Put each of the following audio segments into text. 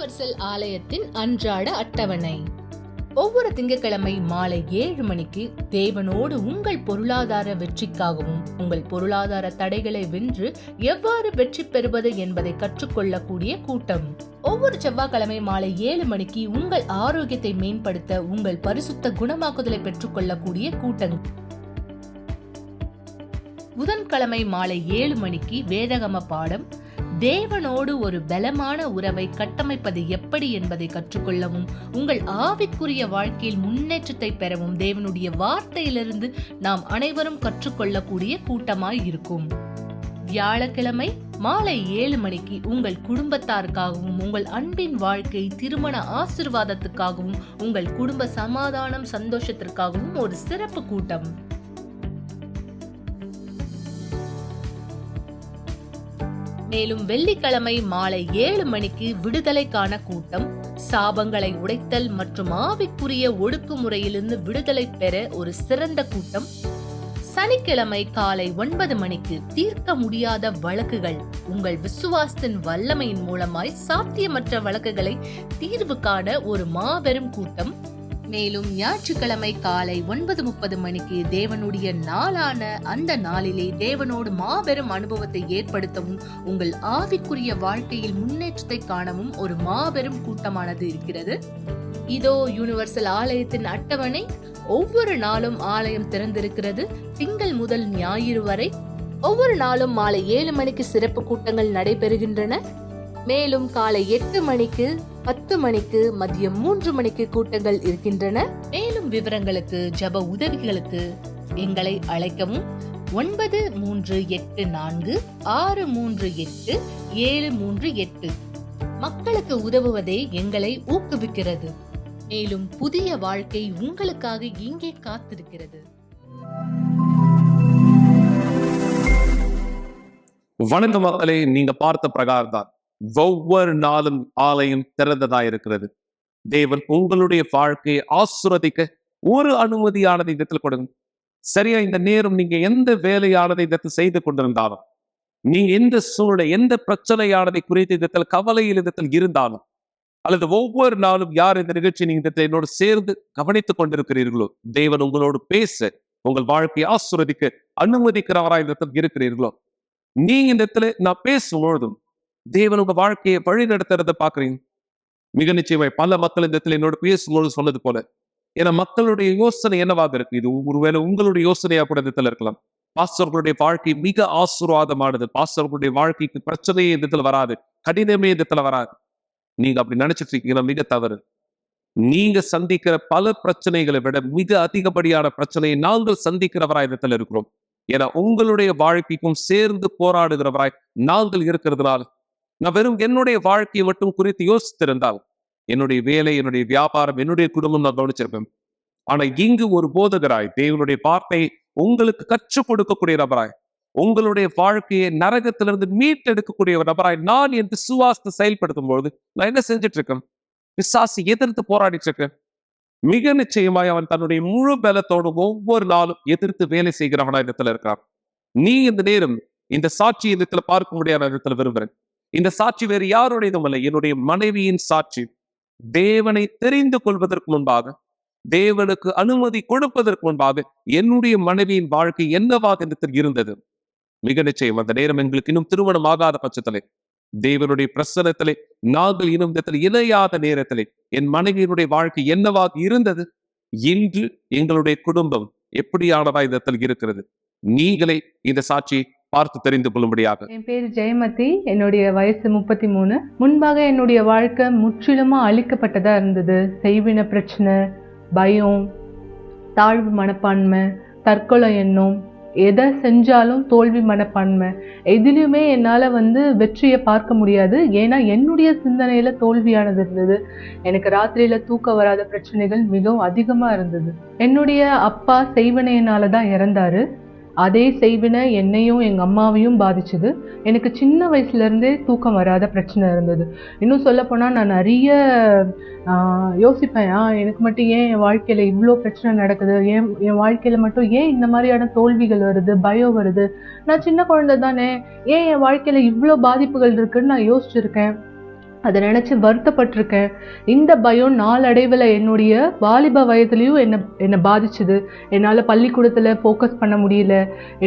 Universal ஆலயத்தின் அன்றாட அட்டவணை. ஒவ்வொரு திங்கட்கிழமை மாலை 7 மணிக்கு தேவனோடு உங்கள் பொருளாதார வெற்றிக்காகவும் உங்கள் பொருளாதார தடைகளை வென்று எவ்வாறு வெற்றி பெறுவது என்பதை கற்றுக்கொள்ளக்கூடிய கூட்டம். ஒவ்வொரு செவ்வாய்க்கிழமை மாலை 7 மணிக்கு உங்கள் ஆரோக்கியத்தை மேம்படுத்த உங்கள் பரிசுத்த குணமாக்குதலை பெற்றுக்கொள்ளக்கூடிய கூட்டம். புதன்கிழமை மாலை 7 மணிக்கு வேதகம பாடம், தேவனோடு ஒரு பலமான உறவை கட்டமைப்பது எப்படி என்பதை கற்றுக்கொள்ளவும் உங்கள் ஆவிக்குரிய வாழ்க்கையில் முன்னேற்றத்தை பெறவும் தேவனுடைய வார்த்தையிலிருந்து நாம் அனைவரும் கற்றுக்கொள்ளக்கூடிய கூட்டமாய் இருக்கும். வியாழக்கிழமை மாலை 7 மணிக்கு உங்கள் குடும்பத்தாருக்காகவும் உங்கள் அன்பின் வாழ்க்கை திருமண ஆசீர்வாதத்துக்காகவும் உங்கள் குடும்ப சமாதானம் சந்தோஷத்திற்காகவும் ஒரு சிறப்பு கூட்டம். மேலும் வெள்ளிக்கிழமை மாலை 7 மணிக்கு விடுதலைக்கான கூட்டம், சாபங்களை உடைத்தல் மற்றும் ஆவிக்குரிய ஒடுக்குமுறையிலிருந்து விடுதலை பெற ஒரு சிறந்த கூட்டம். சனிக்கிழமை காலை 9 மணிக்கு தீர்க்க முடியாத வழக்குகள், உங்கள் விசுவாசத்தின் வல்லமையின் மூலமாய் சாத்தியமற்ற வழக்குகளை தீர்வு காண ஒரு மாபெரும் கூட்டம். மேலும் ஞாயிற்றுக்கிழமை காலை 9:30 மணிக்கு தேவனுடைய நாளான அந்த நாளிலே தேவனோடு மாபெரும் அனுபவத்தை ஏற்படுத்தவும் உங்கள் ஆவிக்குரிய வாழ்க்கையில் முன்னேற்றத்தை காணவும் ஒரு மாபெரும் கூட்டமானது இருக்கிறது. இதோ யுனிவர்சல் ஆலயத்தின் அட்டவணை. ஒவ்வொரு நாளும் ஆலயம் திறந்திருக்கிறது. திங்கள் முதல் ஞாயிறு வரை ஒவ்வொரு நாளும் மாலை 7 மணிக்கு சிறப்பு கூட்டங்கள் நடைபெறுகின்றன. மேலும் காலை 8 மணிக்கு, 10 மணிக்கு, மதியம் 3 மணிக்கு கூட்டங்கள் இருக்கின்றன. மேலும் விவரங்களுக்கு ஜெப உதவிகளுக்கு எங்களை அழைக்கவும். 9384638738. மக்களுக்கு உதவுவதே எங்களை ஊக்குவிக்கிறது. மேலும் புதிய வாழ்க்கை உங்களுக்காக இங்கே காத்திருக்கிறது. வணக்கம் மக்களே, நீங்க பார்த்த பிரகாரம் தான் ஒவ்வொரு நாளும் ஆலயம் திறந்ததா இருக்கிறது. தேவன் உங்களுடைய வாழ்க்கையை ஆசீர்வதிக்க ஒரு அனுமதியானதை இடத்தில் கொடுங்க. சரியா, இந்த நேரம் நீங்க எந்த வேலையானதை இடத்தில் செய்து கொண்டிருந்தாலும், நீங்க எந்த சூழ்நிலை எந்த பிரச்சனையானதை குறித்து இடத்தில் கவலையில் இடத்தில் இருந்தாலும், அல்லது ஒவ்வொரு நாளும் யார் இந்த நிகழ்ச்சி நீங்க இடத்தில் என்னோடு சேர்ந்து கவனித்துக் கொண்டிருக்கிறீர்களோ, தேவன் உங்களோடு பேச உங்கள் வாழ்க்கையை ஆசீர்வதிக்க அனுமதிக்கிறவராய் இந்த இடத்தில் இருக்கிறீர்களோ, நீங்க இந்த இடத்துல நான் பேசும்பொழுதும் தேவன் உங்க வாழ்க்கையை வழி நடத்துறத பாக்குறீங்க. மிக நிச்சயமாய் பல மக்கள் இந்த இடத்துல என்னோட பேசும்போது சொன்னது போல, ஏன்னா மக்களுடைய யோசனை என்னவாக இருக்கு, இது ஒருவேளை உங்களுடைய யோசனையா கூட இந்த இடத்துல இருக்கலாம். பாஸ்டர்களுடைய வாழ்க்கை மிக ஆசீர்வாதமானது, பாஸ்டர்களுடைய வாழ்க்கைக்கு பிரச்சனையே இந்த இடத்துல வராது, கடினமே இந்த இடத்துல வராது. நீங்க அப்படி நினைச்சிட்டு இருக்கீங்கன்னா மிக தவறு. நீங்க சந்திக்கிற பல பிரச்சனைகளை விட மிக அதிகப்படியான பிரச்சனையை நாங்கள் சந்திக்கிறவராய் இந்த இடத்துல இருக்கிறோம். ஏன்னா உங்களுடைய வாழ்க்கைக்கும் சேர்ந்து போராடுகிறவராய் நாங்கள் இருக்கிறதுனால, நான் வெறும் என்னுடைய வாழ்க்கையை மட்டும் குறித்து யோசித்திருந்தால் என்னுடைய வேலை, என்னுடைய வியாபாரம், என்னுடைய குடும்பம் நான் கவனிச்சிருப்பேன். ஆனா இங்கு ஒரு போதகராய் தேவனுடைய வார்த்தையை உங்களுக்கு கற்றுக் கொடுக்கக்கூடிய நபராய், உங்களுடைய வாழ்க்கையை நரகத்திலிருந்து மீட்டெடுக்கக்கூடிய ஒரு நபராய் நான் என் விசுவாசத்தை செயல்படுத்தும் பொழுது நான் என்ன செஞ்சுட்டு இருக்கேன்? விசுவாசி எதிர்த்து போராடிட்டு இருக்கேன். மிக நிச்சயமாய் அவன் தன்னுடைய முழு பலத்தோடு ஒவ்வொரு நாளும் எதிர்த்து வேலை செய்கிறவனா இடத்துல இருக்கான். நீ இந்த நேரம் இந்த சாட்சி இடத்துல பார்க்க முடியாத இடத்துல விரும்புறேன். இந்த சாட்சி வேறு யாருடையதும் அல்ல, என்னுடைய மனைவியின் சாட்சி. தேவனை தெரிந்து கொள்வதற்கு முன்பாக, தேவனுக்கு அனுமதி கொடுப்பதற்கு முன்பாக என்னுடைய மனைவியின் வாழ்க்கை என்னவாக இடத்தில் இருந்தது. மிக நிச்சயம் அந்த நேரம் எங்களுக்கு இன்னும் திருமணம் ஆகாத பட்சத்திலே, தேவனுடைய பிரசனத்திலே நாங்கள் இன்னும் இடத்தில் இணையாத நேரத்திலே என் மனைவியினுடைய வாழ்க்கை என்னவாக இருந்தது, இன்று எங்களுடைய குடும்பம் எப்படியானதா இடத்தில் இருக்கிறது. நீங்களே இந்த சாட்சியை பார்த்து தெரிந்து கொள்ளும்படியாக. என் பேர் ஜெயமதி, என்னுடைய வயசு 33. முன்பாக என்னுடைய வாழ்க்கை முற்றிலுமா அழிக்கப்பட்டதா இருந்தது. செய்வின பிரச்சனை, பயம், தாழ்வு மனப்பான்மை, தற்கொலை எண்ணம், எதை செஞ்சாலும் தோல்வி மனப்பான்மை, எதிலுமே என்னால் வெற்றியை பார்க்க முடியாது. ஏன்னா என்னுடைய சிந்தனையில தோல்வியானது இருந்தது. எனக்கு ராத்திரியில தூக்க வராத பிரச்சனைகள் மிகவும் அதிகமா இருந்தது. என்னுடைய அப்பா செய்வினையினால தான் இறந்தாரு. அதே செய்வினை என்னையும் எங்கள் அம்மாவையும் பாதிச்சுது. எனக்கு சின்ன வயசுலேருந்தே தூக்கம் வராத பிரச்சனை இருந்தது. இன்னும் சொல்லப்போனால் நான் நிறைய யோசிப்பேன், எனக்கு மட்டும் ஏன் என் வாழ்க்கையில் இவ்வளோ பிரச்சனை நடக்குது, என் வாழ்க்கையில் மட்டும் ஏன் இந்த மாதிரியான தோல்விகள் வருது, பயம் வருது, நான் சின்ன குழந்தை தானே, ஏன் என் வாழ்க்கையில் இவ்வளோ பாதிப்புகள் இருக்குன்னு நான் யோசிச்சிருக்கேன். அதை நினைச்சு வருத்தப்பட்டிருக்கேன். இந்த பயம் நாளடைவில் என்னுடைய வாலிப வயதுலயும் என்னை பாதிச்சுது. என்னால பள்ளிக்கூடத்துல ஃபோக்கஸ் பண்ண முடியல.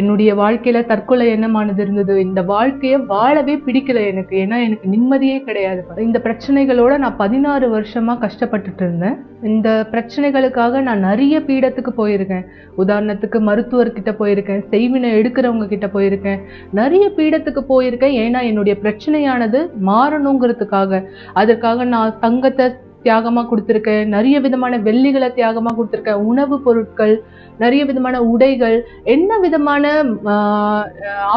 என்னுடைய வாழ்க்கையில தற்கொலை எண்ணமானது இருந்தது. இந்த வாழ்க்கைய வாழவே பிடிக்கல எனக்கு. ஏன்னா எனக்கு நிம்மதியே கிடையாது. இந்த பிரச்சனைகளோட நான் 16 வருஷமா கஷ்டப்பட்டுட்டு இருந்தேன். இந்த பிரச்சனைகளுக்காக நான் நிறைய பீடத்துக்கு போயிருக்கேன். உதாரணத்துக்கு மருத்துவர்கிட்ட போயிருக்கேன், செய்வினை எடுக்கிறவங்க கிட்ட போயிருக்கேன், நிறைய பீடத்துக்கு போயிருக்கேன். ஏன்னா என்னுடைய பிரச்சனையானது மாறணுங்கிறதுக்காக. அதற்காக நான் தங்கத்தை தியாகமா கொடுத்திருக்கேன், நிறைய விதமான வெள்ளிகளை தியாகமா கொடுத்திருக்கேன், உணவு பொருட்கள், நிறைய விதமான உடைகள், என்ன விதமான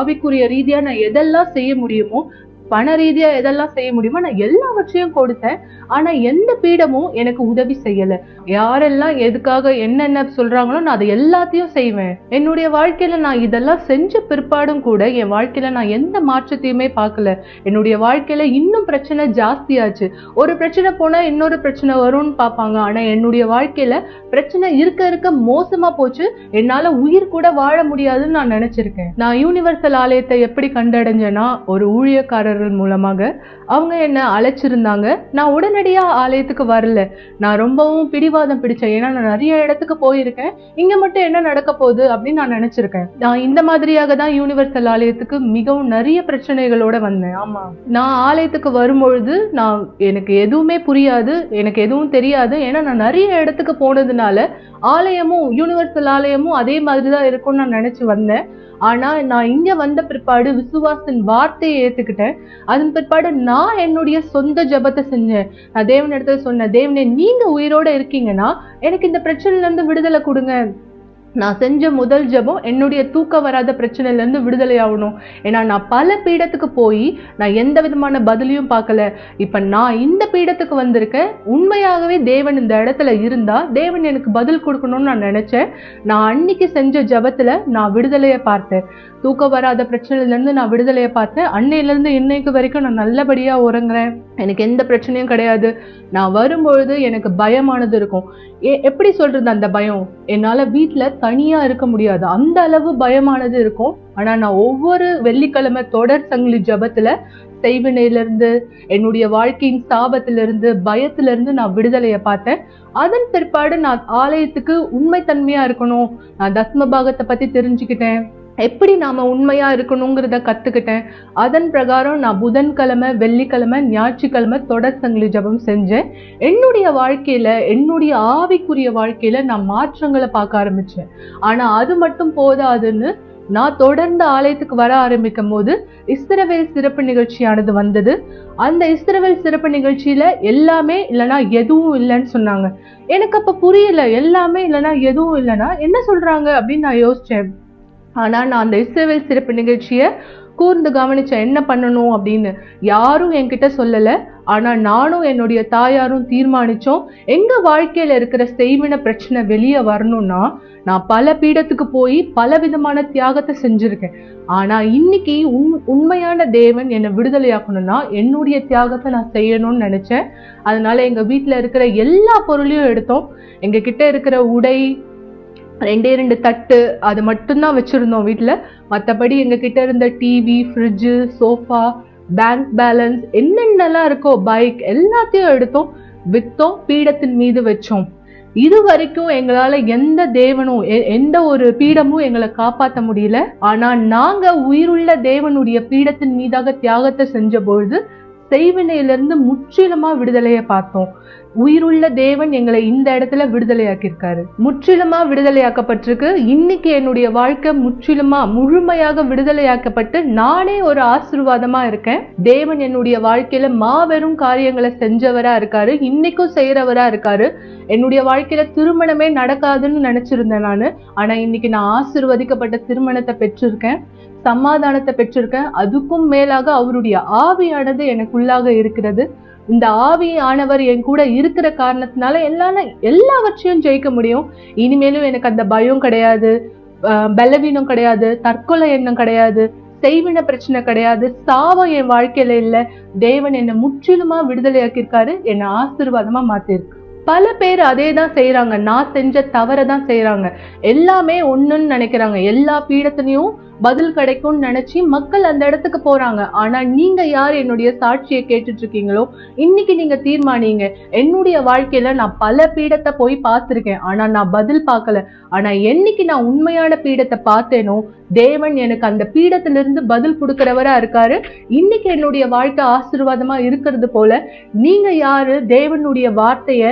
ஆவிக்குரிய ரீதியா நான் எதெல்லாம் செய்ய முடியுமோ, பண ரீதியா எதெல்லாம் செய்ய முடியுமோ நான் எல்லாவற்றையும் கொடுத்தேன். ஆனா எந்த பீடமும் எனக்கு உதவி செய்யல. யாரெல்லாம் எதுக்காக என்னென்ன சொல்றாங்களோ நான் அதை எல்லாத்தையும் செய்வேன். என்னுடைய வாழ்க்கையில நான் இதெல்லாம் செஞ்ச பிற்பாடும் கூட என் வாழ்க்கையில நான் எந்த மாற்றத்தையுமே பார்க்கல. என்னுடைய வாழ்க்கையில இன்னும் பிரச்சனை ஜாஸ்தியாச்சு. ஒரு பிரச்சனை போனா இன்னொரு பிரச்சனை வரும்னு பார்ப்பாங்க. ஆனா என்னுடைய வாழ்க்கையில பிரச்சனை இருக்க இருக்க மோசமா போச்சு. என்னால உயிர் கூட வாழ முடியாதுன்னு நான் நினைச்சிருக்கேன். நான் யூனிவர்சல் ஆலயத்தை எப்படி கண்டடைஞ்சேன்னா, ஒரு ஊழியக்காரர் மூலமாக அவங்க என்ன அழைச்சிருந்தாங்க. நான் உடனடியா ஆலயத்துக்கு வரல. நான் ரொம்பவும் பிடிவாதம் பிடிச்சேன். ஏன்னா நான் நிறைய இடத்துக்கு போயிருக்கேன், இங்க மட்டும் என்ன நடக்க போகுது அப்படின்னு நான் நினைச்சிருக்கேன். நான் இந்த மாதிரியாக தான் யூனிவர்சல் ஆலயத்துக்கு மிகவும் நிறைய பிரச்சனைகளோட வந்தேன். ஆமா, நான் ஆலயத்துக்கு வரும்பொழுது எனக்கு எதுவுமே புரியாது, எனக்கு எதுவும் தெரியாது. ஏன்னா நான் நிறைய இடத்துக்கு போனதுனால ஆலயமும் யூனிவர்சல் ஆலயமும் அதே மாதிரிதான் இருக்கும்னு நான் நினைச்சு வந்தேன். ஆனா நான் இங்க வந்த பிற்பாடு விசுவாசின் வார்த்தையை ஏத்துக்கிட்டேன். அதன் பிற்பாடு நான் என்னுடைய சொந்த ஜபத்தை செஞ்சேன். நான் தேவன் இடத்துல சொன்னேன், தேவனே நீங்க உயிரோட இருக்கீங்கன்னா எனக்கு இந்த பிரச்சனைல இருந்து விடுதலை கொடுங்க. நான் செஞ்ச முதல் ஜபம் என்னுடைய தூக்க வராத பிரச்சனையில இருந்து விடுதலை ஆகணும். ஏன்னா நான் பல பீடத்துக்கு போய் நான் எந்த விதமான பதிலையும் பார்க்கல. இப்ப நான் இந்த பீடத்துக்கு வந்திருக்கேன். உண்மையாகவே தேவன் இந்த இடத்துல இருந்தா தேவன் எனக்கு பதில் கொடுக்கணும்னு நான் நினைச்சேன். நான் அன்னைக்கு செஞ்ச ஜபத்துல நான் விடுதலையை பார்த்தேன். தூக்க வராத பிரச்சனையில இருந்து நான் விடுதலையை பார்த்தேன். அன்னையில இருந்து இன்னைக்கு வரைக்கும் நான் நல்லபடியா உறங்குறேன். எனக்கு எந்த பிரச்சனையும் கிடையாது. நான் வரும்பொழுது எனக்கு பயமானது இருக்கும். எப்படி சொல்றது அந்த பயம்? என்னால வீட்டுல தனியா இருக்க முடியாது, அந்த அளவு பயமானது இருக்கும். ஆனா நான் ஒவ்வொரு வெள்ளிக்கிழமை தொடர் சங்கிலி ஜபத்துல செய்வினையிலிருந்து, என்னுடைய வாழ்க்கையின் சாபத்திலிருந்து, பயத்திலிருந்து நான் விடுதலையை பார்த்தேன். அதன் பிற்பாடு நான் ஆலயத்துக்கு உண்மைத்தன்மையா இருக்கணும். நான் தஸ்ம பாகத்தை பத்தி தெரிஞ்சுக்கிட்டேன். எப்படி நாம உண்மையா இருக்கணுங்கிறத கத்துக்கிட்டேன். அதன் பிரகாரம் நான் புதன்கிழமை, வெள்ளிக்கிழமை, ஞாயிற்றுக்கிழமை தொடர் சங்கிலி ஜபம் செஞ்சேன். என்னுடைய வாழ்க்கையில, என்னுடைய ஆவிக்குரிய வாழ்க்கையில நான் மாற்றங்களை பார்க்க ஆரம்பிச்சேன். ஆனா அது மட்டும் போதாதுன்னு நான் தொடர்ந்து ஆலயத்துக்கு வர ஆரம்பிக்கும் போது இஸ்ரவேல் சிறப்பு நிகழ்ச்சியானது வந்தது. அந்த இஸ்ரவேல் சிறப்பு நிகழ்ச்சியில எல்லாமே இல்லைன்னா எதுவும் இல்லைன்னு சொன்னாங்க. எனக்கு அப்ப புரியல. எல்லாமே இல்லைன்னா எதுவும் இல்லைன்னா என்ன சொல்றாங்க அப்படின்னு நான் யோசிச்சேன். ஆனா நான் அந்த இஸ்ரவேல் சிறப்பு நிகழ்ச்சிய கூர்ந்து கவனிச்சேன், என்ன பண்ணணும் அப்படின்னு. யாரும் என்கிட்ட சொல்லல. ஆனா நானும் என்னுடைய தாயாரும் தீர்மானிச்சோம், எங்க வாழ்க்கையில இருக்கிற செய்வின பிரச்சனை வெளியே வரணும்னா நான் பல பீடத்துக்கு போய் பல விதமான தியாகத்தை செஞ்சிருக்கேன். ஆனா இன்னைக்கு உண்மையான தேவன் என்னை விடுதலையாக்கணும்னா என்னுடைய தியாகத்தை நான் செய்யணும்னு நினைச்சேன். அதனால எங்க வீட்டுல இருக்கிற எல்லா பொருளையும் எடுத்தோம். எங்க கிட்ட இருக்கிற உடை, 2 தட்டு, அது மட்டும்தான் வச்சிருந்தோம் வீட்டுல. மற்றபடி எங்க கிட்ட இருந்த TV, fridge, sofa, bank balance, என்னென்னலாம் இருக்கோ, பைக், எல்லாத்தையும் எடுத்தோம், வித்தோம், பீடத்தின் மீது வச்சோம். இது வரைக்கும் எங்களால எந்த தேவனும் எந்த ஒரு பீடமும் எங்களை காப்பாற்ற முடியல. ஆனா நாங்க உயிருள்ள தேவனுடைய பீடத்தின் மீதாக தியாகத்தை செஞ்ச பொழுது செய்வினையிலிருந்து முற்றிலுமா விடுதலையை பார்த்தோம். உயிருள்ள தேவன் எங்களை இந்த இடத்துல விடுதலையாக்கியிருக்காரு. முற்றிலுமா விடுதலையாக்கப்பட்டிருக்கு. இன்னைக்கு என்னுடைய வாழ்க்கை முற்றிலுமா முழுமையாக விடுதலையாக்கப்பட்டு நானே ஒரு ஆசீர்வாதமா இருக்கேன். தேவன் என்னுடைய வாழ்க்கையில மாபெரும் காரியங்களை செஞ்சவரா இருக்காரு, இன்னைக்கும் செய்யறவரா இருக்காரு. என்னுடைய வாழ்க்கையில திருமணமே நடக்காதுன்னு நினைச்சிருந்தேன் நானு. ஆனா இன்னைக்கு நான் ஆசீர்வதிக்கப்பட்ட திருமணத்தை பெற்றிருக்கேன், சமாதானத்தை பெற்றிருக்கேன். அதுக்கும் மேலாக அவருடைய ஆவியானது எனக்குள்ளாக இருக்கிறது. இந்த ஆவியானவர் என் கூட இருக்கிற காரணத்தினால எல்லாவற்றையும் ஜெயிக்க முடியும். இனிமேலும் எனக்கு அந்த பயம் கிடையாது, பலவீனம் கிடையாது, தற்கொலை எண்ணம் கிடையாது, செய்வின பிரச்சனை கிடையாது, சாவம் என் வாழ்க்கையில இல்ல. தேவன் என்னை முற்றிலுமா விடுதலையாக்கியிருக்காரு, என்னை ஆசீர்வாதமா மாத்திருக்கு. பல பேர் அதே தான் செய்யறாங்க, நான் செஞ்ச தவறை தான் செய்யறாங்க. எல்லாமே ஒண்ணுன்னு நினைக்கிறாங்க. எல்லா பீடத்திலையும் பதில் கிடைக்கும்னு நினைச்சு மக்கள் அந்த இடத்துக்கு போறாங்க. ஆனா நீங்க யார் என்னுடைய சாட்சியை கேட்டுட்டு இருக்கீங்களோ இன்னைக்கு நீங்க தீர்மானிங்க. என்னுடைய வாழ்க்கையில நான் பல பீடத்தை போய் பார்த்திருக்கேன், ஆனா நான் பதில் பார்க்கல. ஆனா என்னைக்கு நான் உண்மையான பீடத்தை பார்த்தேனோ தேவன் எனக்கு அந்த பீடத்திலிருந்து பதில் கொடுக்கிறவரா இருக்காரு. இன்னைக்கு என்னுடைய வாழ்க்கை ஆசீர்வாதமா இருக்கிறது போல நீங்க யாரு தேவனுடைய வார்த்தைய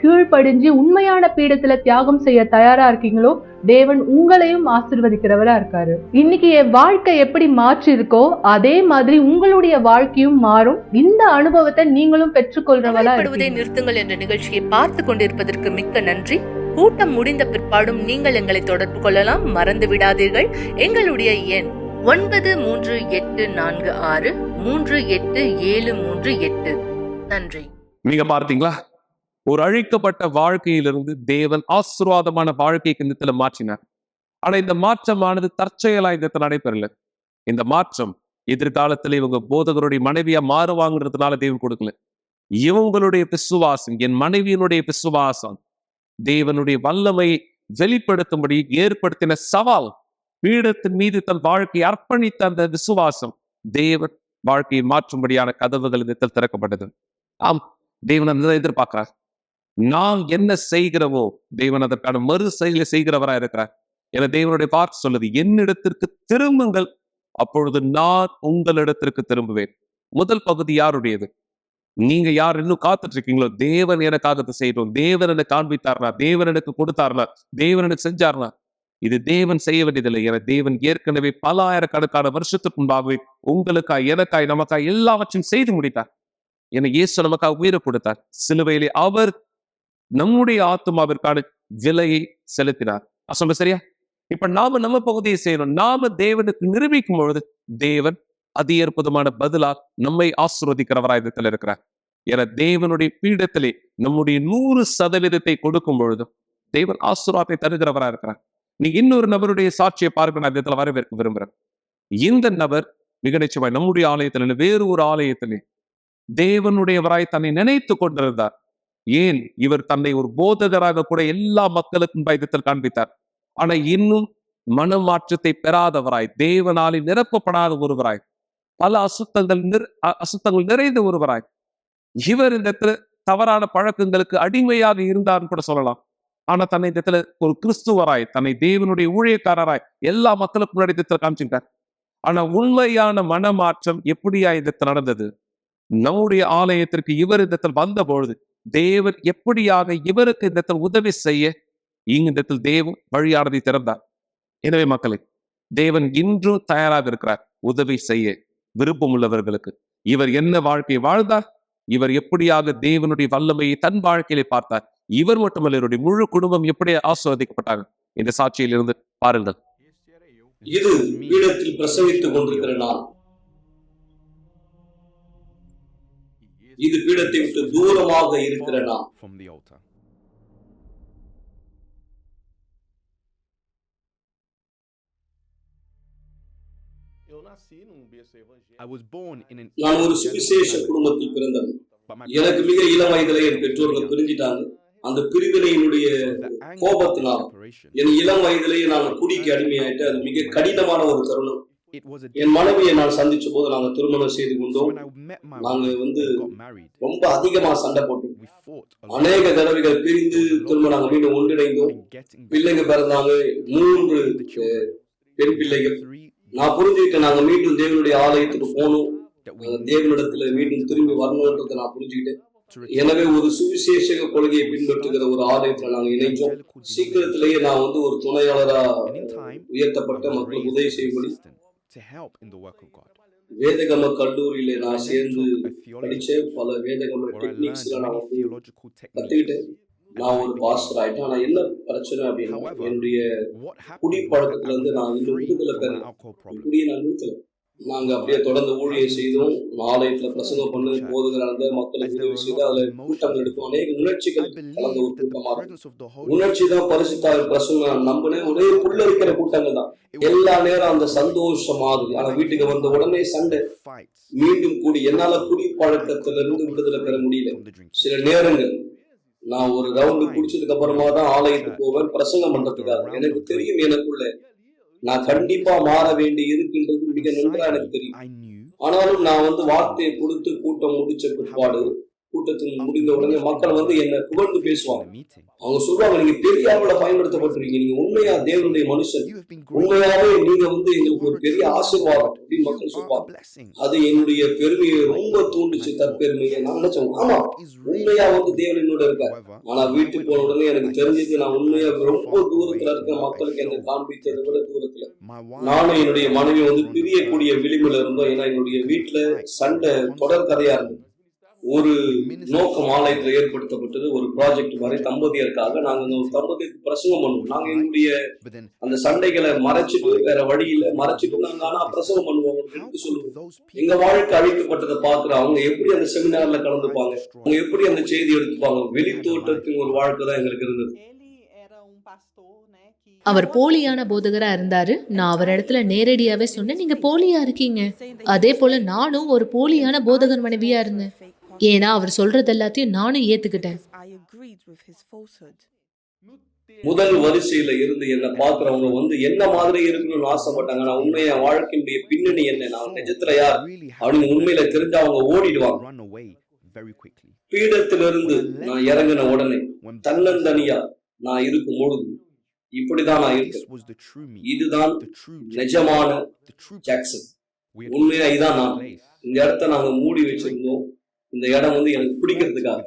கீழ்ப்படிஞ்சு உண்மையான பீடத்துல தியாகம் செய்ய தயாரா இருக்கீங்களோ தேவன் உங்களையும் ஆசீர்வதிக்கிறவரா இருக்காரு. இன்னைக்கு என் வாழ்க்கை எப்படி மாற்றி இருக்கோ அதே மாதிரி உங்களுடைய வாழ்க்கையும் மாறும். இந்த அனுபவத்தை நீங்களும் பெற்றுக்கொள்றவளா நிறுத்துங்கள் என்ற நிகழ்ச்சியை பார்த்து கொண்டிருப்பதற்கு மிக்க நன்றி. கூட்டம் முடிந்த பிற்பாடும் நீங்கள் எங்களை தொடர்பு கொள்ளலாம். மறந்து விடாதீர்கள், எங்களுடைய எண் 9346387738. நன்றி. நீங்க பார்த்தீங்களா, ஒரு அழிக்கப்பட்ட வாழ்க்கையிலிருந்து தேவன் ஆசீர்வாதமான வாழ்க்கைக்கு இந்த இடத்துல மாற்றினார். ஆனா இந்த மாற்றமானது தற்செயலா இந்த இடத்துல நடைபெறல. இந்த மாற்றம் எதிர்காலத்துல இவங்க போதகருடைய மனைவியா மாறுவாங்கிறதுனால தேவன் கொடுக்கல. இவங்களுடைய விசுவாசம், என் மனைவியினுடைய விசுவாசம் தேவனுடைய வல்லமையை வெளிப்படுத்தும்படி ஏற்படுத்தின சவால். பீடத்தின் மீது தன் வாழ்க்கையை அர்ப்பணித்த அந்த விசுவாசம் தேவன் வாழ்க்கையை மாற்றும்படியான கதவுகள் இந்த இடத்தில் திறக்கப்பட்டது. ஆம், தேவன் அந்த எதிர்பார்க்கிறார். நாம் என்ன செய்கிறவோ தேவன் அதற்கான மறு செயலை செய்கிறவரா இருக்கிறார். என தேவனுடைய வார்த்தை சொல்லுது, என்னிடத்திற்கு திரும்புங்கள், அப்பொழுது நான் உங்களிடத்திற்கு திரும்புவேன். முதல் பகுதி யாருடையது? நீங்க யார் இன்னும் காத்துட்டு இருக்கீங்களோ, தேவன் எனக்காக செய்யணும், தேவன் எனக்கு காண்பித்தார்னா, தேவன் எனக்கு கொடுத்தார்னா, தேவன் எனக்கு செஞ்சார்னா, இது தேவன் செய்ய வேண்டியதில்லை. என தேவன் ஏற்கனவே பல ஆயிரக்கணக்கான வருஷத்துக்கு முன்பாகவே உங்களுக்காய், எனக்காய், நமக்காய் எல்லாவற்றையும் செய்து முடித்தார். என இயேசு நமக்காக உயிரை கொடுத்தார். சிலுவையிலே அவர் நம்முடைய ஆத்மாவிற்கான விலையை செலுத்தினார். சொல்ல சரியா? இப்ப நாம நம்ம பகுதியை செய்யணும். நாம தேவனுக்கு நிரூபிக்கும் பொழுது தேவன் அதி அற்புதமான பதிலா நம்மை ஆசீர்வதிக்கிறவராய் இடத்துல இருக்கிறார். என தேவனுடைய பீடத்திலே நம்முடைய 100% கொடுக்கும் பொழுதும் தேவன் ஆசீர்வாதத்தை தருகிறவரா இருக்கிறார். நீங்க இன்னொரு நபருடைய சாட்சியை பார்க்க நான் இடத்துல வரவேற்க விரும்புறேன். இந்த நபர் மிக நிச்சயமாய் நம்முடைய ஆலயத்திலே வேறு ஒரு ஆலயத்திலே தேவனுடையவராய் தன்னை நினைத்து கொண்டிருந்தார். ஏன்? இவர் தன்னை ஒரு போதகராக கூட எல்லா மக்களுக்கும் பயத்தில் காண்பித்தார். ஆனா இன்னும் மனமாற்றத்தை பெறாதவராய், தேவனாலே நிரப்பப்படாத ஒருவராய், பல அசுத்தங்கள் நிறைந்த ஒருவராய் இவர் இந்த தவறான பழக்கங்களுக்கு அடிமையாக இருந்தார்னு கூட சொல்லலாம். ஆனா தன்னை இந்த ஒரு கிறிஸ்துவராய், தன்னை தேவனுடைய ஊழியக்காரராய் எல்லா மக்களுக்கும் முன்னாடி காமிச்சுட்டார். ஆனா உண்மையான மனமாற்றம் எப்படியா இந்த நடந்தது? நம்முடைய ஆலயத்திற்கு இவர் இந்த வந்த பொழுது தேவன் எப்படியாக இவருக்கு இந்த உதவி செய்ய இந்த தேவன் வழியானதை திறந்தார். எனவே மக்களை, தேவன் இன்றும் தயாராக இருக்கிறார் உதவி செய்ய விருப்பம் உள்ளவர்களுக்கு. இவர் என்ன வாழ்க்கையை வாழ்ந்தார், இவர் எப்படியாக தேவனுடைய வல்லமையை தன் வாழ்க்கையிலே பார்த்தார், இவர் மட்டுமல்ல இவருடைய முழு குடும்பம் எப்படி ஆசீர்வதிக்கப்பட்டாங்க இந்த சாட்சியில் இருந்து பாருங்கள். இது பீடத்தில் பிரசவித்துக் கொண்டிருக்கிற நாள். இது பீடத்தை விட்டு தூரமாக இருக்கிற நாள். நான் ஒரு சுவிசேஷ குடும்பத்தில் பிறந்தவன். எனக்கு மிக இளம் வயதிலே என் பெற்றோர்கள் பிரிஞ்சிட்டாங்க. அந்த பிரிவினையினுடைய கோபத்தினால் என் இளம் வயதிலேயே நான் குடிக்கு அடிமையாயிட்டு அது மிக கடினமான ஒரு தருணம். என் மனைவியை நான் சந்திச்ச போது நாங்க திருமணம் செய்து கொண்டோம். நாங்க ரொம்ப அதிகமா சண்டை போட்டோம். அநேக தடவைகள் பிரிந்து திரும்ப நாங்க மீண்டும் ஒன்றிணைந்தோம். பிள்ளைங்க பிறந்தாங்க, 3 பெண் பிள்ளைகள். நான் புரிஞ்சுக்கிட்டேன், நாங்க மீண்டும் தேவனுடைய ஆலயத்துக்கு போகணும், தேவனிடத்துல மீண்டும் திரும்பி வரணும்ன்றதை நான் புரிஞ்சுக்கிட்டேன். எனவே ஒரு சுவிசேஷ கொள்கையை பின்பற்றுகிற ஒரு ஆலயத்துல நாங்க இணைஞ்சோம். சீக்கிரத்திலேயே நான் ஒரு துணையாளரா உயர்த்தப்பட்ட மக்களுக்கு உதவி செய்யும்படி வேதகம கல்லூரியில நான் சேர்ந்து படிச்சேன். பல வேதகம டெக்னிக்ஸ் நான் கத்துக்கிட்டேன். நான் ஒரு பாஸ்டர் ஆயிட்டேன். ஆனா என்ன பிரச்சனை அப்படின்னா, என்னுடைய குடிப்பழக்கத்துல இருந்து நான் இன்னும் விடுதலை பெறேன். குடியை நான் நிறுத்தல. நாங்க அப்படியே தொடர்ந்து ஊழியம் செய்தோம். ஆலயத்துல பிரசங்கம் பண்ணு, போதுகிறாங்க, மக்களுக்கு உதவி செய்து அதுல கூட்டங்கள் எடுக்கும். அநேக உணர்ச்சிகள் கலந்த ஒரு கூட்டமா இருக்கும். உணர்ச்சி தான் பரிசுத்தாவின் பிரசங்கம் நான் நம்பினேன். ஒரே புள்ள இருக்கிற கூட்டங்கள் தான் எல்லா நேரம் அந்த சந்தோஷம் ஆகுது. ஆனா வீட்டுக்கு வந்த உடனே சண்டை, மீண்டும் கூடி. என்னால குடி பழக்கத்துல இருந்து விடுதலை பெற முடியல. சில நேரங்கள் நான் ஒரு ரவுண்டு குடிச்சதுக்கு அப்புறமா தான் ஆலயத்துக்கு போவேன் பிரசங்கம் பண்றதுக்காக. எனக்கு தெரியும் எனக்குள்ள நான் கண்டிப்பா மாற வேண்டி இருக்கின்றது மிக நன்றா எனக்கு தெரியும். ஆனாலும் நான் வார்த்தையை கொடுத்து கூட்டம் முடிச்ச பிற்பாடு, கூட்டத்துக்கு முடிந்த உடனே மக்கள் என்ன புகழ்ந்து பேசுவாங்க. அவங்க சொல்லுவாங்க, நீங்க பெரிய அளவுல பயன்படுத்தப்பட்டிருக்கீங்க, நீங்க உண்மையா தேவனுடைய மனுஷன், உண்மையாவே நீங்க எங்களுக்கு ஒரு பெரிய ஆசீர்வாதம் அப்படின்னு மக்கள் சொல்லுவாங்க. அது என்னுடைய பெருமையை ரொம்ப தூண்டுச்சு, தற்பெருமையை. நான் நினைச்சேன், ஆமா உண்மையா தேவன் என்னோட இருக்காரு. ஆனா வீட்டுக்கு போன உடனே எனக்கு தெரிஞ்சது, நான் உண்மையா ரொம்ப தூரத்துல இருக்க மக்களுக்கு என்ன காண்பித்ததை விட தூரத்துல நானும் என்னுடைய மனைவி பிரியக்கூடிய விளிம்புல இருந்தோம். ஏன்னா என்னுடைய வீட்டுல சண்டை தொடர் கதையா இருந்தது. ஒரு நோக்கம் ஆலயத்துல ஏற்படுத்தப்பட்டது, ஒரு ப்ராஜெக்ட் மாதிரி தம்பதியருக்காக. நாங்க ஒரு தம்பதியருக்கு பிரசவம் பண்ணுவோம். நாங்க எங்களுடைய அந்த சண்டைகளை மறைச்சிட்டு, வேற வழியில மறைச்சிட்டு நாங்க ஆனா பிரசவம் பண்ணுவோம் எடுத்து சொல்லுவோம். எங்க வாழ்க்கை அழிக்கப்பட்டதை பாக்குற அவங்க எப்படி அந்த செமினார்ல கலந்துப்பாங்க, அவங்க எப்படி அந்த செய்தி எடுத்துப்பாங்க. வெளி தோற்றத்தின் ஒரு வாழ்க்கை தான் எங்களுக்கு இருந்தது. அவர் போலியான போதகரா இருந்தாரு. நான் அவர் இடத்துல நேரடியாவே சொன்னேன், நீங்க போலியா இருக்கீங்க. அதே போல நானும் ஒரு போலியான போதகர் மனைவியா இருந்தேன். ஏன்னா அவர் சொல்றது எல்லாத்தையும் நானும் ஏத்துக்கிட்டேன். முதல் வரிசையில இருந்து என்ன பாக்குறவங்க என்ன மாதிரி இருக்கணும்னு ஆசைப்பட்டாங்க. நான் உண்மையா வாழ்க்கையுடைய பின்னணி என்ன, நான் நிஜத்துல யார் அப்படின்னு உண்மையில தெரிஞ்சு அவங்க ஓடிடுவாங்க. பீடத்திலிருந்து நான் இறங்கின உடனே தன்னந்தனியா நான் இருக்கும் பொழுது இப்படிதான் நான் இருக்கேன். இதுதான் நிஜமான ஜாக்சன். உண்மையா இதான் நான். இந்த இடத்த நாங்க மூடி வச்சிருந்தோம். இந்த இடம் எனக்கு பிடிக்கிறதுக்காக.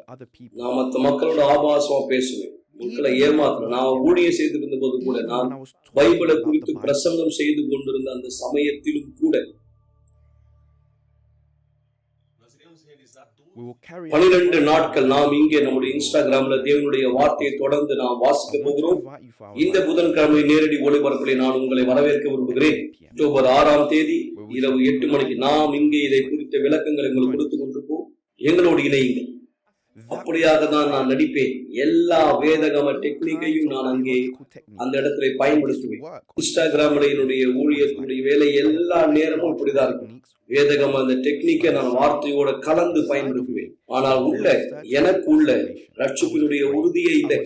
நான் மற்ற மக்களோட ஆபாசமா பேசுவேன், மக்களை ஏமாத்துறேன். நான் ஊழியம் செய்து இருந்த போது கூட, நான் பைபிளை குறித்து பிரசங்கம் செய்து கொண்டிருந்த அந்த சமயத்திலும் கூட 12 நாட்கள் நாம் இங்கே நம்முடைய இன்ஸ்டாகிராம்ல தேவனுடைய வார்த்தையை தொடர்ந்து நாம் வாசிக்க போகிறோம். இந்த புதன்கிழமை நேரடி ஒளிபரப்பிலே நான் உங்களை வரவேற்க விரும்புகிறேன். அக்டோபர் 6ஆம் தேதி இரவு 8 மணிக்கு நாம் இங்கே இதை குறித்த விளக்கங்களை உங்களுக்கு கொடுத்துக் கொண்டிருப்போம். எங்களோடு இணையுங்கள். அப்படியாக தான் நான் நடிப்பேன். எல்லா வேதகம டெக்னிக்கையும் நான் அங்கே அந்த இடத்துல பயன்படுத்துவேன். இன்ஸ்டாகிராம்ல என்னுடைய ஊழியர்களுடைய வேலை எல்லா நேரமும் இப்படிதான் இருக்கும். வேதகம அந்த டெக்னிக்கை நான் வார்த்தையோட கலந்து பயன்படுத்துவேன். ஆனால் எனக்கு உள்ள ரட்சிப்பினுடைய உறுதியே இல்லை.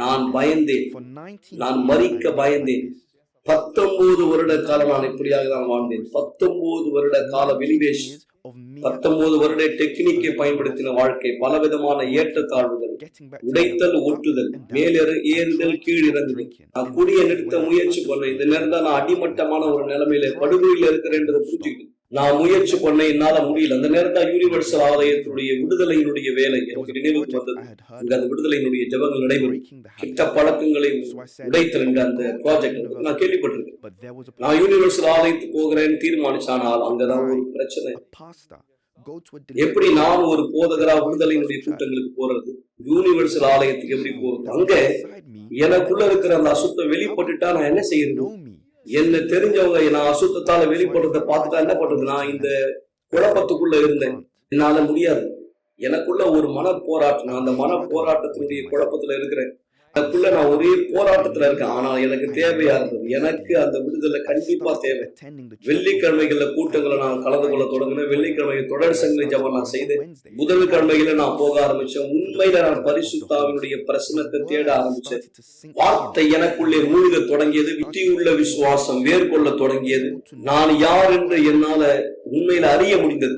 நான் பயந்தேன், நான் மரிக்க பயந்தேன். 19 வருட காலம் நான் இப்படியாக தான் வாழ்ந்தேன். 19 வருட கால வெளிவேஷ், 19 வருட டெக்னிக்கை பயன்படுத்தின வாழ்க்கை, பலவிதமான ஏற்றத்தாழ்வுகள், உடைத்தல், ஒட்டுதல், ஏறுதல், கீழ் இறங்குதல். நான் கூடிய நிறுத்த முயற்சி பண்ணேன். இந்த நேரம் தான் நான் அடிமட்டமான ஒரு நிலைமையில படுகொலையில இருக்கிறேன்றதை புரிஞ்சுக்கிட்டேன். நான் முயற்சி பண்ண என்னால முடியல. அந்த நேரம் தான் யூனிவர்சல் ஆலயத்தினுடைய விடுதலையினுடைய வேலை எனக்கு நினைவுக்கு வந்தது. அந்த விடுதலையினுடைய ஜெபங்கள் நடைபெறும். கிட்ட பழக்கங்களை உடைத்தல் என்ற அந்த ப்ராஜெக்ட் நான் கேள்விப்பட்டிருக்கேன். நான் யூனிவர்சல் ஆலயத்துக்கு போகிறேன்னு தீர்மானிச்சானால் அங்கதான் ஒரு பிரச்சனை. எப்படி நான் ஒரு போதகரா விடுதலையினுடைய கூட்டங்களுக்கு போறது, யூனிவர்சல் ஆலயத்துக்கு எப்படி போறது? அங்க எனக்குள்ள இருக்கிற அந்த அசுத்தம் வெளிப்பட்டுட்டா நான் என்ன செய்யணும்? என்ன தெரிஞ்சவங்க நான் அசுத்தத்தால வெளிப்படுறத பார்த்துட்டா என்ன பண்றது? நான் இந்த குழப்பத்துக்குள்ள இருந்தேன். என்னால முடியாது. எனக்குள்ள ஒரு மன போராட்டம். அந்த மன போராட்டத்தினுடைய குழப்பத்துல இருக்கிறேன். எனக்குள்ள நான் ஒரே போராட்டத்துல இருக்கேன். ஆனால் எனக்கு தேவையா இருந்தது. எனக்கு அந்த விடுதலை கண்டிப்பா தேவை. வெள்ளிக்கிழமைகள்ல கூட்டங்களை நான் கலந்து கொள்ள தொடங்கினேன். வெள்ளிக்கிழமை தொடர் சங்கிலி ஜெபம் நான் செய்தேன். புதன்கிழமையில நான் போக ஆரம்பிச்சேன். உண்மையில நான் பரிசுத்தாவினுடைய பிரசனத்தை தேட ஆரம்பிச்சேன். வார்த்தை எனக்குள்ளே மூழ்க தொடங்கியது. வித்தியுள்ள விசுவாசம் வேர்கொள்ள தொடங்கியது. நான் யார் என்று என்னால உண்மையில அறிய முடிந்தது.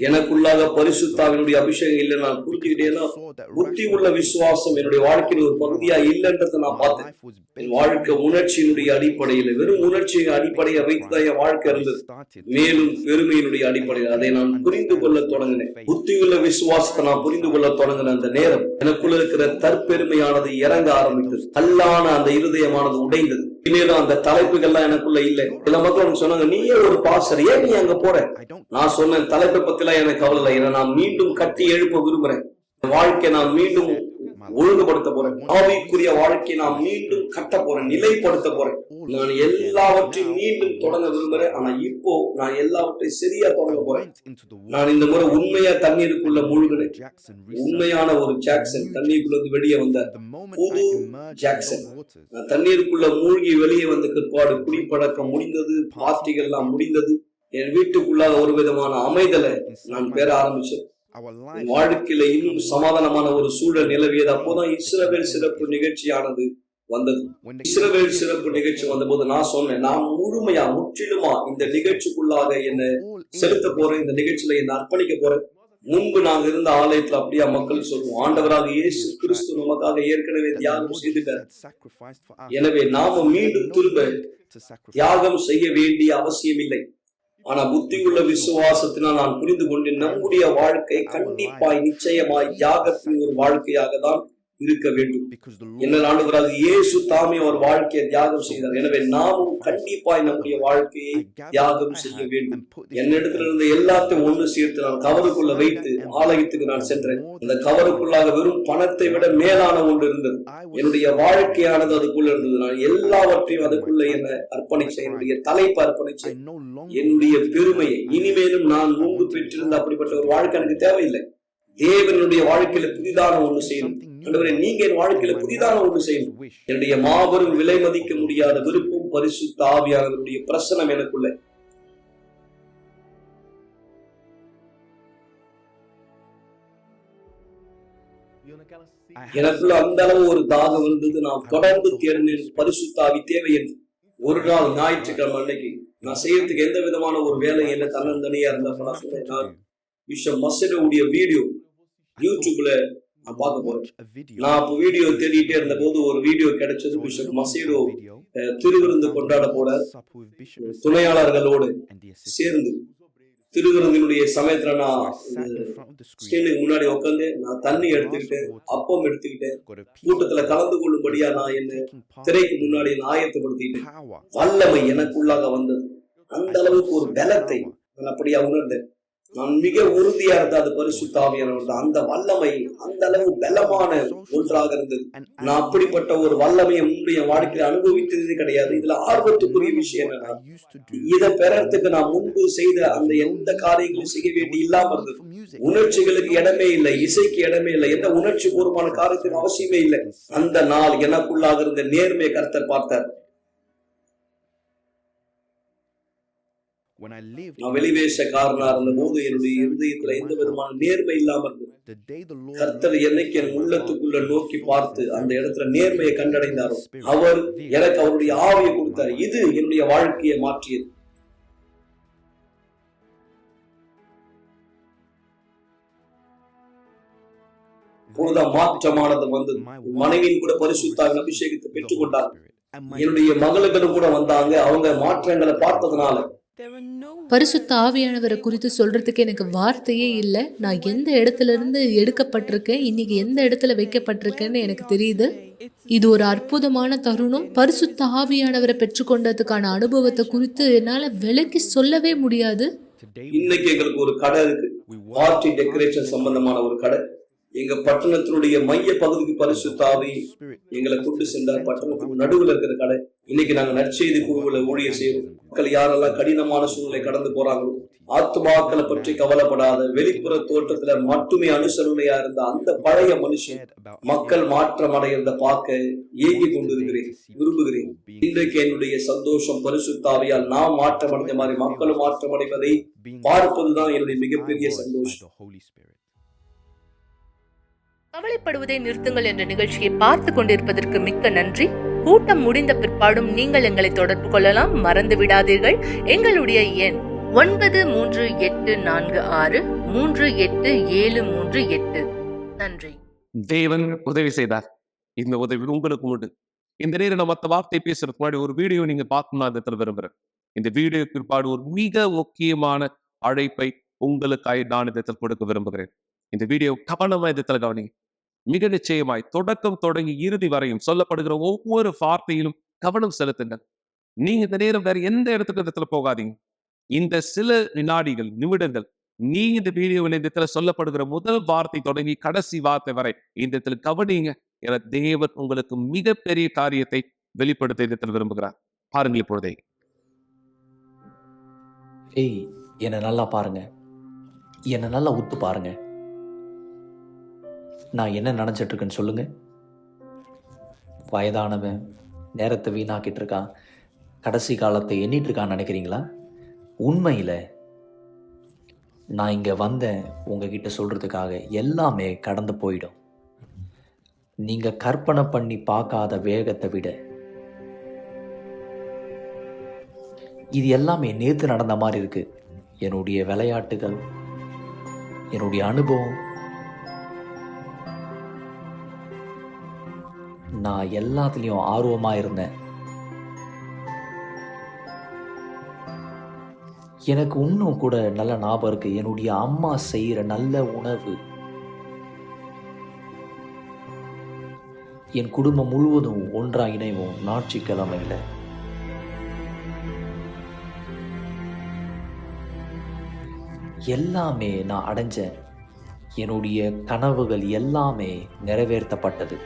எனக்குள்ளாக பரிசுத்தாவினுடைய அபிஷேகம் இல்லை நான் புரிஞ்சுக்கிட்டேன்னா, புத்தி உள்ள விசுவாசம் என்னுடைய வாழ்க்கையின் ஒரு பகுதியா இல்லைன்றதை நான் பார்த்தேன். என் வாழ்க்கை உணர்ச்சியினுடைய அடிப்படையில், வெறும் உணர்ச்சியின் அடிப்படையை வைத்துதான் என் வாழ்க்கை இருந்தது. மேலும் பெருமையினுடைய அடிப்படையில் அதை நான் புரிந்து கொள்ள தொடங்கினேன். புத்தி உள்ள விசுவாசத்தை நான் புரிந்து கொள்ள தொடங்கின அந்த நேரம் எனக்குள்ள இருக்கிற தற்பெருமையானது இறங்க ஆரம்பித்தது. கல்லான அந்த இருதயமானது உடைந்தது. இனிமேலும் அந்த தலைப்புகள்லாம் எனக்குள்ள இல்லை. சில மக்கள் சொன்னாங்க, நீயே ஒரு பாஸ்டர், ஏன் நீ அங்க போற? நான் சொன்ன தலைப்பை பத்திலாம் எனக்கு கவலை இல்லை. ஏன்னா நான் மீண்டும் கட்டி எழுப்ப விரும்புறேன். வாழ்க்கை நான் மீண்டும் ஒழுங்குபடுத்த போறேன். ஆவிக்குரிய வாழ்க்கையை நான் மீண்டும் கட்ட போறேன், நிலைப்படுத்த போறேன். நான் எல்லாவற்றையும் மீண்டும் தொடங்க விரும்புறேன். ஆனா இப்போ நான் எல்லாவற்றையும் சரியா தொடங்க போறேன். நான் இந்த முறை உண்மையா தண்ணீருக்குள்ள மூழ்கினேன். உண்மையான ஒரு ஜாக்சன் தண்ணீருக்குள்ள வெளியே வந்த புது ஜாக்சன். நான் தண்ணீருக்குள்ள மூழ்கி வெளியே வந்த பிற்பாடு குடிப்பழக்கம் முடிந்தது, பார்ட்டிகள் எல்லாம் முடிந்தது. என் வீட்டுக்குள்ளாக ஒரு விதமான அமைதலை நான் பெற ஆரம்பிச்சேன். வாழ்க்கையில இன்னும் சமாதானமான ஒரு சூழல் நிலவியது. அப்போதான் இஸ்ரவேல் சிறப்பு நிகழ்ச்சியானது வந்தது. இஸ்ரவேல் சிறப்பு நிகழ்ச்சி வந்தபோது நான் சொன்னேன், நான் முழுமையா முற்றிலுமா இந்த நிகழ்ச்சிக்குள்ளாக என்ன செலுத்த போறேன், இந்த நிகழ்ச்சியில என்ன அர்ப்பணிக்க போறேன். முன்பு நாங்க இருந்த ஆலயத்துல அப்படியா மக்கள் சொல்லுவோம், ஆண்டவராக இயேசு கிறிஸ்து நமக்காக ஏற்கனவே தியாகம் செய்துட்டார், எனவே நாம மீண்டும் திரும்ப தியாகம் செய்ய வேண்டிய அவசியம் இல்லை. ஆனா புத்தியுள்ள விசுவாசத்தினால் நான் புரிந்து கொண்டு நம்முடைய வாழ்க்கை கண்டிப்பாய் நிச்சயமாய் தியாகத்தின் ஒரு வாழ்க்கையாக தான் இருக்க வேண்டும். என்ன ஆண்டவராக இயேசு தாமே ஒரு வாழ்க்கையை தியாகம் செய்தார், எனவே நாமும் கண்டிப்பாய் நம்முடைய வாழ்க்கையை தியாகம் செய்ய வேண்டும். என்னிடத்துல இருந்த எல்லாத்தையும் ஒன்று சேர்த்து நான் கவருக்குள்ள வைத்து ஆலயத்துக்கு நான் சென்றேன். அந்த கவருக்குள்ளாக வெறும் பணத்தை விட மேலான ஒன்று இருந்தது. என்னுடைய வாழ்க்கையானது அதுக்குள்ள இருந்தது. நான் எல்லாவற்றையும் அதுக்குள்ள என்ன அர்ப்பணிச்சேன், என்னுடைய தலைப்பு அர்ப்பணிச்சேன், என்னுடைய பெருமையை. இனிமேலும் நான் முன்பு பெற்றிருந்த அப்படிப்பட்ட ஒரு வாழ்க்கை எனக்கு தேவையில்லை. தேவனுடைய வாழ்க்கையில புதிதான ஒன்று செய்யணும். ஆண்டவரே, நீங்க என் வாழ்க்கையில புதிதான ஒன்று செய்யணும். என்னுடைய மாபெரும் விலை மதிக்க முடியாத விருப்பம் பரிசுத்த ஆவியானவருடைய பிரசனம் எனக்குள்ள. எனக்குள்ள அந்த அளவு ஒரு தாகம் இருந்தது. நான் தொடர்ந்து தேடினேன், பரிசுத்த ஆவி தேவை என்று. ஒரு நாள் ஞாயிற்றுக்கிழமை அன்னைக்கு நான் செய்யறதுக்கு எந்த விதமான ஒரு வேலை என்ன தன்னந்தனியா இருந்தப்ப நான் சொன்னேன், பிஷப் மசேடோவுடைய வீடியோ யூடியூப்ல நான் பார்க்க போறேன். நான் அப்போ வீடியோ தேடிட்டே இருந்த போது ஒரு வீடியோ கிடைச்சது. பிஷப் மசேடோ திருவிருந்து கொண்டாட போல துணையாளர்களோடு சேர்ந்து திருவிருந்தினுடைய சமயத்துல நான் ஸ்டேனுக்கு முன்னாடி உட்காந்து நான் தண்ணி எடுத்துக்கிட்டேன், அப்பம் எடுத்துக்கிட்டேன், கூட்டத்துல கலந்து கொள்ளும்படியா நான் என்ன திரைக்கு முன்னாடி ஆயத்தப்படுத்திக்கிட்டேன். வல்லமை எனக்குள்ளாக வந்தது. அந்த அளவுக்கு ஒரு பலத்தை நான் அப்படியா உணர்ந்தேன். நான் மிக உறுதியா இருந்த அது பரிசுத்த ஆவியானவர். அந்த வல்லமை அந்த அளவு பலமான ஒன்றாக இருந்தது. நான் அப்படிப்பட்ட ஒரு வல்லமையை முந்தைய வாழ்க்கையில அனுபவித்தது கிடையாது. இதுல ஆர்வத்துக்குரிய விஷயம் என்னன்னா, இதை பெறறதுக்கு நான் முன்பு செய்த அந்த எந்த காரியங்களும் செய்ய வேண்டி இல்லாம இருந்தது. உணர்ச்சிகளுக்கு இடமே இல்லை, இசைக்கு இடமே இல்லை, எந்த உணர்ச்சி பூர்வமான காரியத்துக்கு அவசியமே இல்லை. அந்த நாள் எனக்குள்ளாக இருந்த நேர்மையை கர்த்தர் பார்த்தார். நான் வெளிவேஷக்காரனா இருந்த போது என்னுடைய இருதயத்துல எந்த விதமான நேர்மை இல்லாம இருந்தது. கர்த்தர் என்னைக்கு என் உள்ளத்துக்குள்ள நோக்கி பார்த்து அந்த இடத்துல நேர்மையை கண்டடைந்தாரோ, அவர் எனக்கு அவருடைய ஆவியை கொடுத்தார். இது என்னுடைய வாழ்க்கையை மாற்றியது. இப்பொழுதுதான் மாற்றமானது வந்தது. மனைவியின் கூட பரிசுத்த அபிஷேகத்தை பெற்றுக் கொண்டார். என்னுடைய மகளுக்கும் கூட வந்தாங்க. அவங்க மாற்றங்களை பார்த்ததுனால பரிசுத்த ஆவியானவரை குறித்து சொல்றதுக்கு எனக்கு வார்த்தையே இல்லை. நான் எந்த இடத்துல இருந்து எடுக்கப்பட்டிருக்கேன், இன்னைக்கு எந்த இடத்துல வைக்கப்பட்டிருக்கேன்னு எனக்கு தெரியுது. இது ஒரு அற்புதமான தருணம். பரிசுத்த ஆவியானவரை பெற்றுக்கொண்டதுக்கான அனுபவத்தை குறித்து என்னால விளக்கி சொல்லவே முடியாது. இன்னைக்கு எங்களுக்கு ஒரு கடை இருக்கு, பார்ட்டி டெக்கரேஷன் சம்பந்தமான ஒரு கடை. எங்க பட்டணத்தினுடைய மைய பகுதிக்கு பரிசுத்த ஆவி எங்களை கொண்டு சென்றார். பட்டணத்துக்கு நடுவில் இருக்கிற கடை. இன்னைக்கு நாங்க நற்செய்தி குழுவுல ஊழியர் செய்வோம். மக்கள் யாரெல்லாம் கடினமான சூழ்நிலை கடந்து போறாங்களோ, ஆத்துமாக்களை பற்றி கவலைப்படாத, வெளிப்புற தோற்றத்துல மட்டுமே அனுசரணையா இருந்த அந்த பழைய மனுஷன் மக்கள் மாற்றம் அடைகிறத பார்க்க ஏங்கி கொண்டிருக்கிறேன், விரும்புகிறேன். இன்றைக்கு என்னுடைய சந்தோஷம் பரிசுத்த ஆவியால் நான் மாற்றம் அடைந்த மாதிரி மக்களும் மாற்றம் அடைவதை பார்ப்பதுதான் என்னுடைய மிகப்பெரிய சந்தோஷம். கவலைப்படுவதை நிறுத்துங்கள் என்ற நிகழ்ச்சியை பார்த்து கொண்டிருப்பதற்கு மிக்க நன்றி. கூட்டம் முடிந்த பிற்பாடும் நீங்கள் எங்களை தொடர்பு கொள்ளலாம். மறந்து விடாதீர்கள், எங்களுடைய எண் 9384638738. நன்றி. தேவன் உதவி செய்தார். இந்த உதவி உங்களுக்கு உண்டு. இந்த நேரம் மற்ற வார்த்தை பேசுறதுக்கு முன்னாடி ஒரு வீடியோ நீங்க பார்க்கணும் இடத்துல விரும்புறேன். இந்த வீடியோ பிற்பாடு ஒரு மிக முக்கியமான அழைப்பை உங்களுக்காய் நான் இடத்தில் கொடுக்க விரும்புகிறேன். இந்த வீடியோ கவனமா இடத்துல கவனிங்க. மிக நிச்சயமாய் தொடக்கம் தொடங்கி இறுதி வரையும் சொல்லப்படுகிற ஒவ்வொரு வார்த்தையிலும் கவனம் செலுத்துங்க. நீங்க இந்த நேரம் வேற எந்த இடத்துல போகாதீங்க. இந்த சில வினாடிகள், நிமிடங்கள், நீங்க இந்த வீடியோவில் இந்த இடத்துல சொல்லப்படுகிற முதல் வார்த்தை தொடங்கி கடைசி வார்த்தை வரை இந்த இடத்துல கவனிங்க. என தேவன் உங்களுக்கு மிகப்பெரிய காரியத்தை வெளிப்படுத்த இடத்தில் விரும்புகிறார். பாருங்கள் இப்பொழுதே. ஏய், என்னை நல்லா பாருங்க, என்னை நல்லா உத்து பாருங்க. நான் என்ன நினச்சிட்டு இருக்கேன்னு சொல்லுங்க. வயதானவன் நேரத்தை வீணாக்கிட்டு இருக்கான், கடைசி காலத்தை எண்ணிட்டு இருக்கான்னு நினைக்கிறீங்களா? உண்மையில் நான் இங்கே வந்தேன் உங்ககிட்ட சொல்கிறதுக்காக. எல்லாமே கடந்து போயிடும். நீங்க கற்பனை பண்ணி பார்க்காத வேகத்தை விட இது எல்லாமே நேத்து நடந்த மாதிரி இருக்கு. என்னுடைய விளையாட்டுகள், என்னுடைய அனுபவம், நான் எல்லாத்துலயும் ஆர்வமா இருந்தேன். எனக்கு இன்னும் கூட நல்ல ஞாபகம் இருக்கு. என்னுடைய அம்மா செய்யற நல்ல உணவு என் குடும்பம் முழுவதும் ஒன்றா இணைவோம் ஞாயிற்றுக்கிழமையில. எல்லாமே நான் அடைஞ்சேன். என்னுடைய கனவுகள் எல்லாமே நிறைவேற்றப்பட்டது.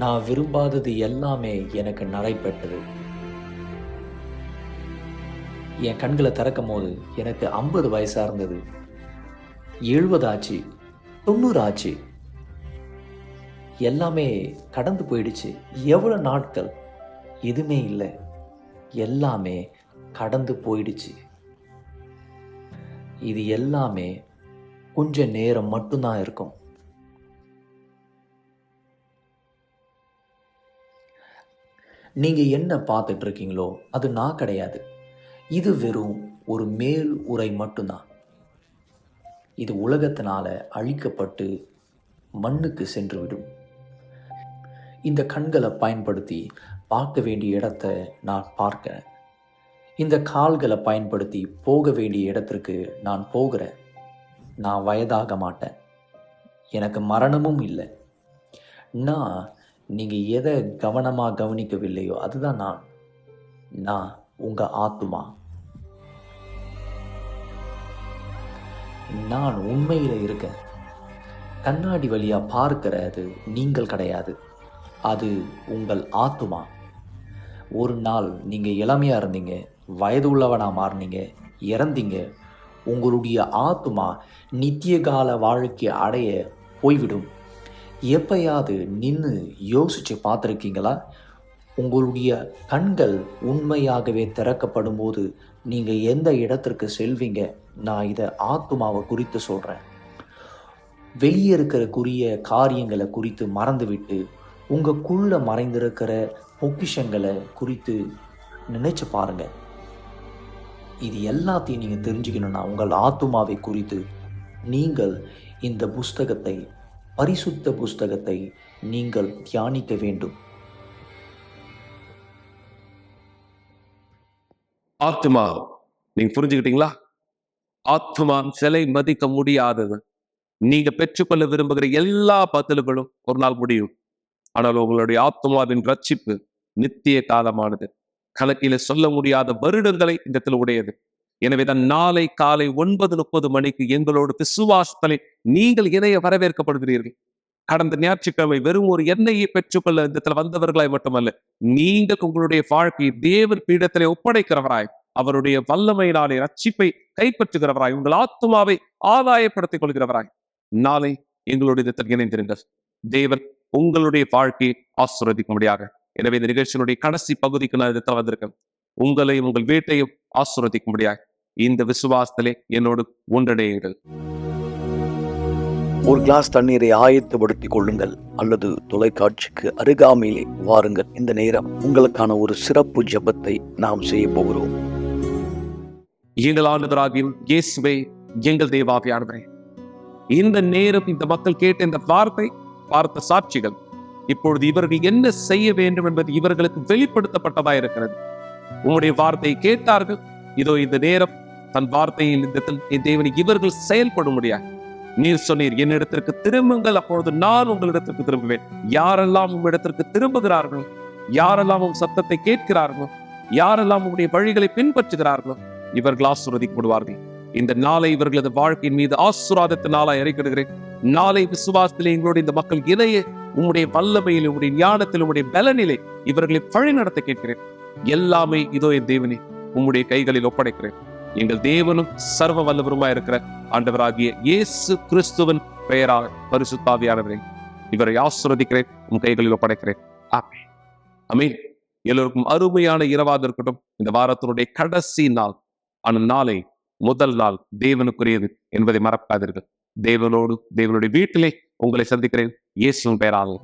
நான் விரும்பாதது எல்லாமே எனக்கு நடைபெற்றது. என் கண்களை திறக்கும் போது எனக்கு 50 வயசா இருந்தது, 70 ஆச்சு, 90 ஆச்சு. எல்லாமே கடந்து போயிடுச்சு. எவ்வளவு நாட்கள்? எதுவுமே இல்லை, எல்லாமே கடந்து போயிடுச்சு. இது எல்லாமே கொஞ்ச நேரம் மட்டும்தான் இருக்கும். நீங்க என்ன பார்த்துட்டு இருக்கீங்களோ அது நான் கிடையாது. இது வெறும் ஒரு மேல் உரை மட்டும்தான். இது உலகத்தினால அழிக்கப்பட்டு மண்ணுக்கு சென்றுவிடும். இந்த கண்களை பயன்படுத்தி பார்க்க வேண்டிய இடத்தை நான் பார்க்கிறேன். இந்த கால்களை பயன்படுத்தி போக வேண்டிய இடத்திற்கு நான் போகிறேன். நான் வயதாக மாட்டேன். எனக்கு மரணமும் இல்லை. நான் நீங்கள் எதை கவனமாக கவனிக்கவில்லையோ அதுதான் நான் உங்கள் ஆத்துமா. நான் உண்மையில் இருக்கேன். கண்ணாடி வழியாக பார்க்கிறது நீங்கள் கிடையாது, அது உங்கள் ஆத்துமா. ஒரு நாள் நீங்கள் இளமையாக இருந்தீங்க, வயது உள்ளவனாக மாறினீங்க, இறந்தீங்க. உங்களுடைய ஆத்துமா நித்திய கால வாழ்க்கை அடைய போய்விடும். எப்பயாவது நின்று யோசிச்சு பார்த்துருக்கீங்களா? உங்களுடைய கண்கள் உண்மையாகவே திறக்கப்படும் போது நீங்கள் எந்த இடத்திற்கு செல்வீங்க? நான் இதை ஆத்துமாவை குறித்து சொல்கிறேன். வெளியே இருக்கிற காரியங்களை குறித்து மறந்துவிட்டு உங்களுக்குள்ள மறைந்திருக்கிற பொக்கிஷங்களை குறித்து நினைச்சு பாருங்க. இது எல்லாத்தையும் நீங்கள் தெரிஞ்சுக்கணும்னா உங்கள் ஆத்துமாவை குறித்து நீங்கள் இந்த புஸ்தகத்தை, பரிசுத்த புஸ்தகத்தை நீங்கள் தியானிக்க வேண்டும். ஆத்துமா, நீங்க புரிஞ்சுக்கிட்டீங்களா? ஆத்துமா சிலை மதிக்க முடியாதது. நீங்க பெற்றுக்கொள்ள விரும்புகிற எல்லா பதில்களும் ஒரு நாள் முடியும். ஆனால் உங்களுடைய ஆத்துமாவின் ரட்சிப்பு நித்திய காலமானது. கணக்கில சொல்ல முடியாத வருடங்களை இந்த இடத்துல உடையது. எனவேதான் நாளை காலை 9:30 மணிக்கு எங்களோட விசுவாசத்தலை நீங்கள் இணைய வரவேற்கப்படுகிறீர்கள். கடந்த ஞாயிற்றுக்கிழமை வெறும் ஒரு எண்ணெயை பெற்றுக்கொள்ள இந்த இடத்துல வந்தவர்களாய் மட்டுமல்ல, நீங்கள் உங்களுடைய வாழ்க்கையை தேவன் பீடத்திலே ஒப்படைக்கிறவராய், அவருடைய வல்லமையினாலே ரட்சிப்பை கைப்பற்றுகிறவராய், உங்கள் ஆத்துமாவை ஆதாயப்படுத்திக் கொள்கிறவராய் நாளை எங்களுடைய இடத்தில் இணைந்திருங்கள். தேவன் உங்களுடைய வாழ்க்கையை ஆசீர்வதிக்கும்படியாக. எனவே இந்த நிகழ்ச்சியினுடைய கடைசி பகுதிக்கு நான் இடத்துல வந்திருக்கேன். உங்களையும் உங்கள் வீட்டையும் ஆசீர்வதிக்கும்படியாக இந்த விசுவாசத்திலே என்னோடு ஒன்றிணையுங்கள். ஒரு கிளாஸ் தண்ணீரை ஆயத்தப்படுத்திக் கொள்ளுங்கள் அல்லது தொலைக்காட்சிக்கு அருகாமையிலே வாருங்கள். இந்த நேரம் உங்களுக்கான ஒரு சிறப்பு ஜெபத்தை நாம் செய்ய போகிறோம். எங்கள் ஆண்டவராகியும் இயேசுவே, எங்கள் தேவாவியானவரே, இந்த நேரம் இந்த மக்கள் கேட்ட இந்த வார்த்தை, பார்த்த சாட்சிகள், இப்பொழுது இவர்கள் என்ன செய்ய வேண்டும் என்பது இவர்களுக்கு வெளிப்படுத்தப்பட்டதா இருக்கிறது. உங்களுடைய வார்த்தையை கேட்டார்கள். இதோ இந்த நேரம் தன் வார்த்தையில் இந்த தேவனை இவர்கள் செயல்படும் முடியாது. நீர் சொன்னீர், என்னிடத்திற்கு திரும்புங்கள், அப்பொழுது நான் உங்களிடத்திற்கு திரும்புவேன். யாரெல்லாம் உங்களிடத்திற்கு திரும்புகிறார்களோ, யாரெல்லாம் உன் சத்தத்தை கேட்கிறார்களோ, யாரெல்லாம் உங்களுடைய வழிகளை பின்பற்றுகிறார்களோ, இவர்கள் ஆசீர்வதிக்கப்படுவார்கள். இந்த நாளை இவர்களது வாழ்க்கையின் மீது ஆசீர்வாதத்தின் நாளாய் அறிக்கையிடுகிறேன். நாளை விசுவாசத்திலே எங்களுடைய இந்த மக்கள் இணைய உங்களுடைய வல்லமையில், உங்களுடைய ஞானத்தில், உங்களுடைய பலனிலே இவர்களை வழி நடத்த கேட்கிறேன். எல்லாமே இதோ என் தேவனே உம்முடைய கைகளில் ஒப்படைக்கிறேன். எங்கள் தேவனும் சர்வ வல்லவருமாய் இருக்கிற ஆண்டவராகிய இயேசு கிறிஸ்துவின் பெயரால் பரிசுத்தாவியானவரே, இவரை ஆசீர்வதிக்கிறேன், உன் கைகளில் ஒப்படைக்கிறேன். ஆமென். ஆமென். எல்லோருக்கும் அருமையான இரவாக இருக்கட்டும். இந்த வாரத்தினுடைய கடைசி நாள், ஆனால் நாளை முதல் நாள் தேவனுக்குரியது என்பதை மறக்காதீர்கள். தேவனுடைய வீட்டிலே உங்களை சந்திக்கிறேன். இயேசுவின் பெயராகும்.